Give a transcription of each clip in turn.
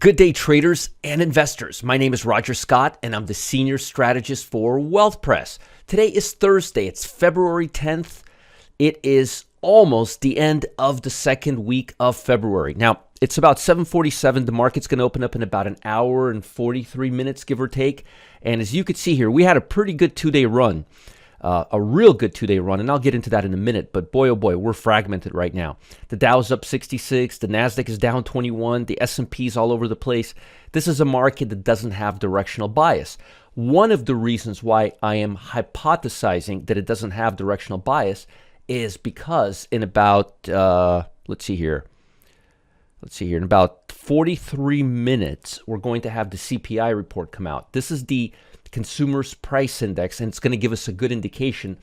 Good day, traders and investors. My name is Roger Scott, and I'm the senior strategist for Wealth Press. Today is Thursday. It's February 10th. It is almost the end of the second week of February. Now, it's about 7:47. The market's going to open up in about an hour and 43 minutes, give or take. And as you can see here, we had a pretty good two-day run. A real good two-day run, and I'll get into that in a minute, but boy, oh boy, we're fragmented right now. The Dow's up 66, the NASDAQ is down 21, the S&P's all over the place. This is a market that doesn't have directional bias. One of the reasons why I am hypothesizing that it doesn't have directional bias is because in about, let's see here, in about 43 minutes, we're going to have the CPI report come out. This is the Consumer's Price Index, and it's going to give us a good indication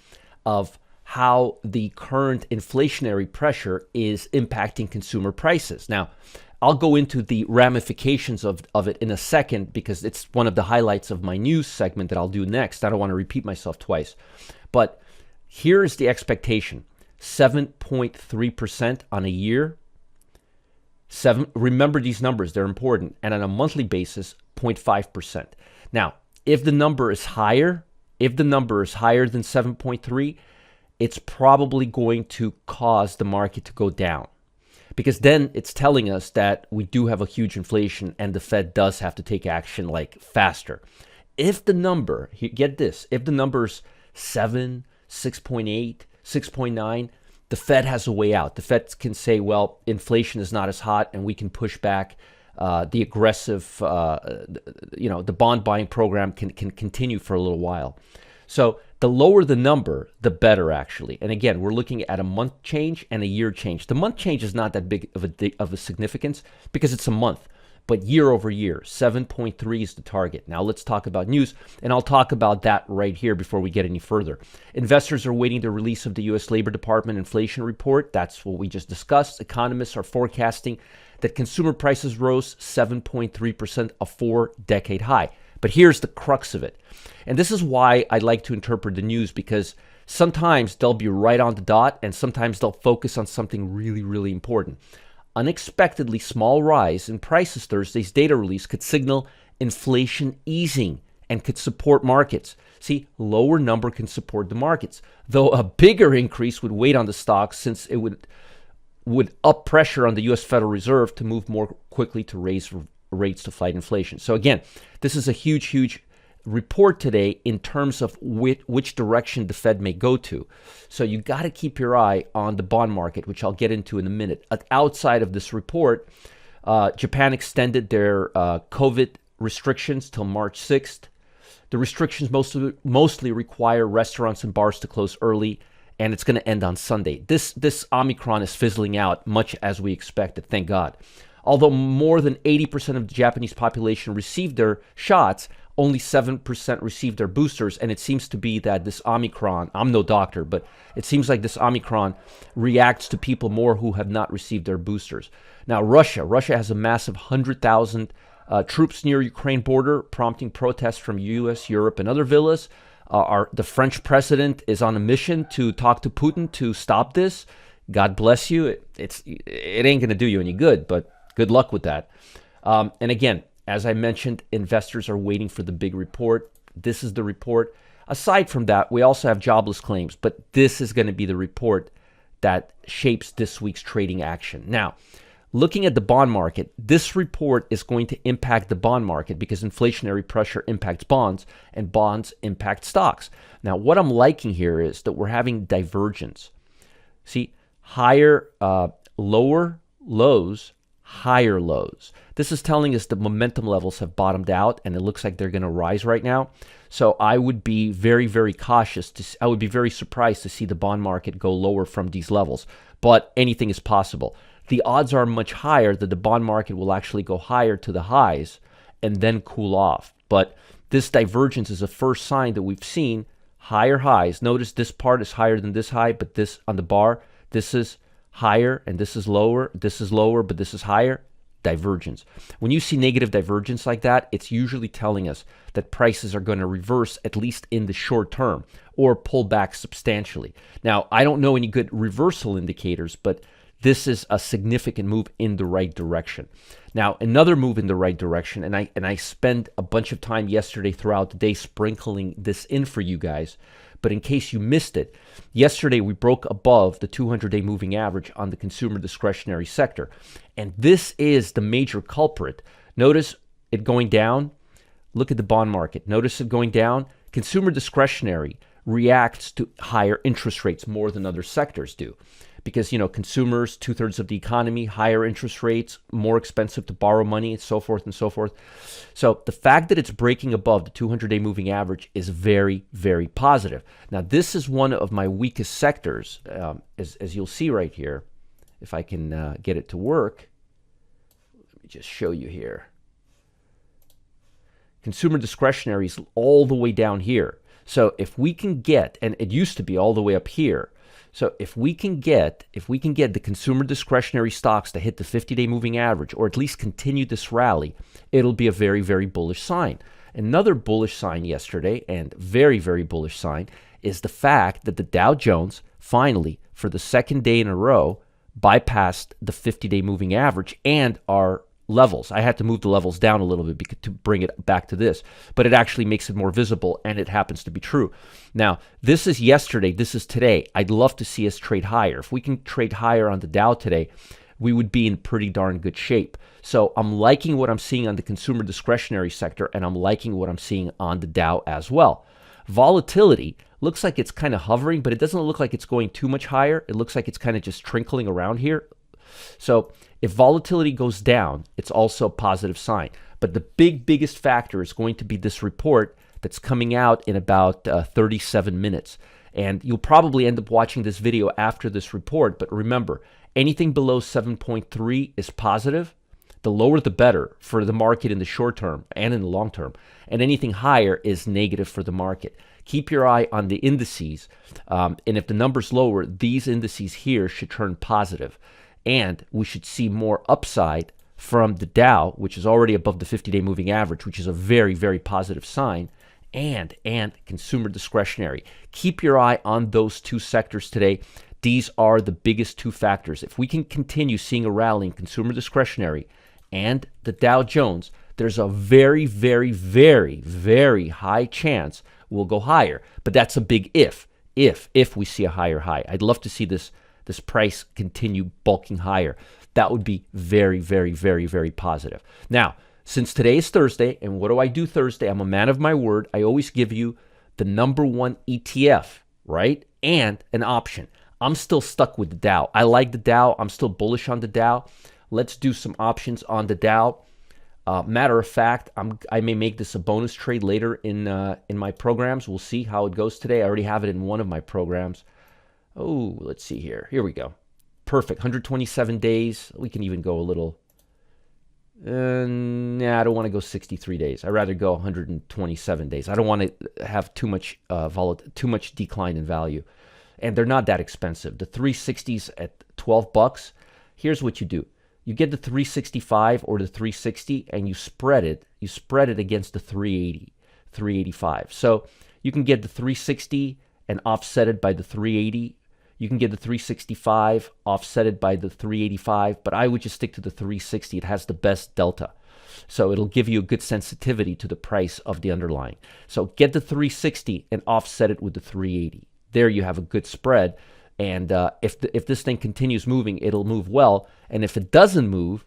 of how the current inflationary pressure is impacting consumer prices. Now, I'll go into the ramifications of it in a second because it's one of the highlights of my news segment that I'll do next. I don't want to repeat myself twice. But here is the expectation. 7.3% on a year. Remember these numbers, they're important. And on a monthly basis, 0.5%. Now, if the number is higher than 7.3, it's probably going to cause the market to go down. Because then it's telling us that we do have a huge inflation and the Fed does have to take action like faster. If the number, get this, if the number's 7, 6.8, 6.9, the Fed has a way out. The Fed can say, well, inflation is not as hot and we can push back. The aggressive, the bond buying program can continue for a little while. So the lower the number, the better, actually. And again, we're looking at a month change and a year change. The month change is not that big of a significance because it's a month. But year over year, 7.3 is the target. Now let's talk about news, and I'll talk about that right here before we get any further. Investors are waiting the release of the U.S. Labor Department inflation report. That's what we just discussed. Economists are forecasting that consumer prices rose 7.3%, a 4-decade high. But here's the crux of it. And this is why I like to interpret the news, because sometimes they'll be right on the dot, and sometimes they'll focus on something really, really important. Unexpectedly small rise in prices Thursday's data release could signal inflation easing and could support markets. See, lower number can support the markets, though a bigger increase would weigh on the stocks since it would up pressure on the U.S. Federal Reserve to move more quickly to raise rates to fight inflation. So again, this is a huge, huge report today in terms of which direction the Fed may go to. So you got to keep your eye on the bond market, which I'll get into in a minute. Outside of this report, Japan extended their COVID restrictions till March 6th. The restrictions mostly require restaurants and bars to close early, and it's going to end on Sunday. This Omicron is fizzling out much as we expected, thank God. Although more than 80% of the Japanese population received their shots, only 7% received their boosters, and it seems to be that this Omicron, I'm no doctor, but it seems like this Omicron reacts to people more who have not received their boosters. Now, Russia has a massive 100,000 troops near Ukraine border, prompting protests from U.S., Europe, and other villas. The French president is on a mission to talk to Putin to stop this. God bless you. It ain't going to do you any good, but good luck with that. And again, as I mentioned, investors are waiting for the big report. This is the report. Aside from that, we also have jobless claims, but this is going to be the report that shapes this week's trading action. Now, looking at the bond market, this report is going to impact the bond market because inflationary pressure impacts bonds and bonds impact stocks. Now, what I'm liking here is that we're having divergence. See, lower lows, higher lows. This is telling us the momentum levels have bottomed out and it looks like they're going to rise right now. So I would be very, very cautious. I would be very surprised to see the bond market go lower from these levels, but anything is possible. The odds are much higher that the bond market will actually go higher to the highs and then cool off. But this divergence is a first sign that we've seen higher highs. Notice this part is higher than this high, but this on the bar, this is higher and this is lower, but this is higher. Divergence. When you see negative divergence like that, it's usually telling us that prices are going to reverse, at least in the short term, or pull back substantially. Now, I don't know any good reversal indicators, but this is a significant move in the right direction. Now, another move in the right direction, and I spent a bunch of time yesterday throughout the day sprinkling this in for you guys, but in case you missed it, yesterday we broke above the 200-day moving average on the consumer discretionary sector, and this is the major culprit. Notice it going down. Look at the bond market. Notice it going down. Consumer discretionary reacts to higher interest rates more than other sectors do. Because, consumers, 2/3 of the economy, higher interest rates, more expensive to borrow money, and so forth and so forth. So the fact that it's breaking above the 200-day moving average is very, very positive. Now, this is one of my weakest sectors, as you'll see right here. If I can get it to work, let me just show you here. Consumer discretionary is all the way down here. So if we can get, and it used to be all the way up here, so if we can get the consumer discretionary stocks to hit the 50-day moving average, or at least continue this rally, it'll be a very, very bullish sign. Another bullish sign yesterday, and very, very bullish sign, is the fact that the Dow Jones finally, for the second day in a row, bypassed the 50-day moving average and our levels. I had to move the levels down a little bit to bring it back to this, but it actually makes it more visible, and it happens to be true. Now, this is yesterday, this is today. I'd love to see us trade higher. If we can trade higher on the Dow today, we would be in pretty darn good shape. So I'm liking what I'm seeing on the consumer discretionary sector, and I'm liking what I'm seeing on the Dow as well. Volatility looks like it's kind of hovering, but it doesn't look like it's going too much higher. It looks like it's kind of just trickling around here. So if volatility goes down, it's also a positive sign. But the biggest factor is going to be this report that's coming out in about 37 minutes. And you'll probably end up watching this video after this report. But remember, anything below 7.3 is positive. The lower the better for the market in the short term and in the long term. And anything higher is negative for the market. Keep your eye on the indices. And if the number's lower, these indices here should turn positive. And we should see more upside from the Dow, which is already above the 50-day moving average, which is a very, very positive sign, and consumer discretionary. Keep your eye on those two sectors today. These are the biggest two factors. If we can continue seeing a rally in consumer discretionary and the Dow Jones, there's a very, very, very, very high chance we'll go higher. But that's a big if we see a higher high. I'd love to see this price continue bulking higher. That would be very, very, very, very positive. Now, since today is Thursday, and what do I do Thursday? I'm a man of my word. I always give you the #1 ETF, right? And an option. I'm still stuck with the Dow. I like the Dow. I'm still bullish on the Dow. Let's do some options on the Dow. Matter of fact, I may make this a bonus trade later in my programs. We'll see how it goes today. I already have it in one of my programs. Oh, let's see here. Here we go. Perfect. 127 days. We can even go a little. Nah, I don't want to go 63 days. I'd rather go 127 days. I don't want to have too much decline in value. And they're not that expensive. The 360s at $12. Here's what you do. You get the 365 or the 360 and you spread it. You spread it against the 380, 385. So you can get the 360 and offset it by the 380. You can get the 365 offsetted by the 385, but I would just stick to the 360. It has the best delta. So it'll give you a good sensitivity to the price of the underlying. So get the 360 and offset it with the 380. There you have a good spread. And if this thing continues moving, it'll move well. And if it doesn't move,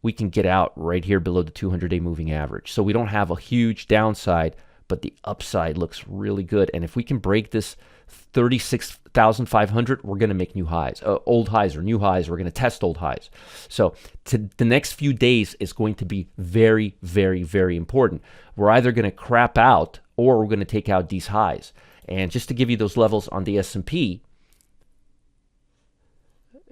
we can get out right here below the 200-day moving average. So we don't have a huge downside, but the upside looks really good. And if we can break this 36,500, we're going to make new highs, old highs or new highs. We're going to test old highs. So the next few days is going to be very, very, very important. We're either going to crap out or we're going to take out these highs. And just to give you those levels on the S&P,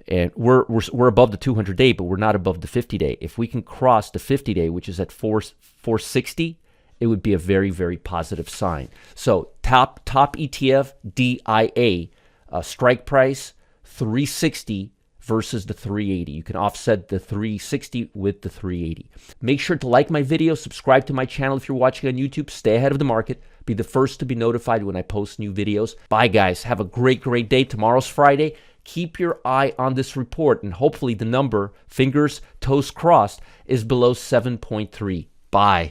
and we're above the 200-day, but we're not above the 50-day. If we can cross the 50-day, which is at 460, it would be a very, very positive sign. So top ETF, DIA, strike price, 360 versus the 380. You can offset the 360 with the 380. Make sure to like my video, subscribe to my channel if you're watching on YouTube, stay ahead of the market, be the first to be notified when I post new videos. Bye, guys. Have a great, great day. Tomorrow's Friday. keep your eye on this report, and hopefully the number, fingers, toes crossed, is below 7.3. Bye.